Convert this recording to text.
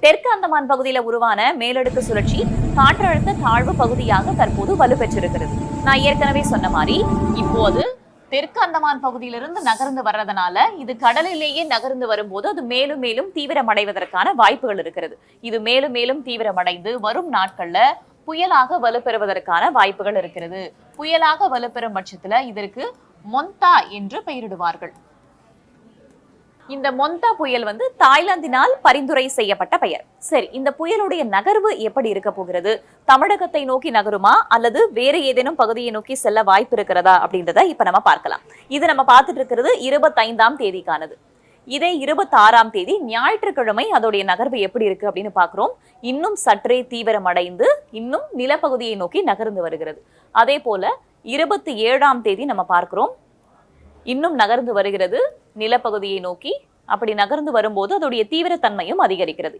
தெற்கு அந்தமான் பகுதியில உருவான மேலடுக்கு சுழற்சி காற்றழுத்த தாழ்வு பகுதியாக தற்போது வலுப்பெற்றிருக்கிறது. நான் ஏற்கனவே சொன்ன மாதிரி இப்போது தெற்கு அந்தமான் பகுதியிலிருந்து நகர்ந்து வர்றதுனால இது கடலிலேயே நகர்ந்து வரும்போது அது மேலும் மேலும் தீவிரமடைவதற்கான வாய்ப்புகள் இருக்கிறது. இது மேலும் மேலும் தீவிரமடைந்து வரும் நாட்கள்ல புயலாக வலுப்பெறுவதற்கான வாய்ப்புகள் இருக்கிறது. புயலாக வலுப்பெறும் பட்சத்துல இதற்கு மொந்தா என்று பெயரிடுவார்கள். இந்த மொந்தா புயல் தாய்லாந்தினால் பரிந்துரை செய்யப்பட்ட பெயர். சரி, இந்த புயலுடைய நகர்வு எப்படி இருக்க போகிறது? தமிழகத்தை நோக்கி நகருமா அல்லது வேறு ஏதேனும் பகுதியை நோக்கி செல்ல வாய்ப்பு இருக்கிறதா அப்படின்றத இப்ப நம்ம பார்க்கலாம். இது நம்ம பார்த்துட்டு இருக்கிறது 25ஆம் தேதிக்கானது. இதே 26ஆம் தேதி ஞாயிற்றுக்கிழமை அதோடைய நகர்வு எப்படி இருக்கு அப்படின்னு பாக்குறோம். இன்னும் சற்றே தீவிரமடைந்து இன்னும் நிலப்பகுதியை நோக்கி நகர்ந்து வருகிறது. அதே போல 27ஆம் தேதி நம்ம பார்க்கிறோம், இன்னும் நகர்ந்து வருகிறது நிலப்பகுதியை நோக்கி. அப்படி நகர்ந்து வரும்போது அதோடைய தீவிரத்தன்மையும் அதிகரிக்கிறது.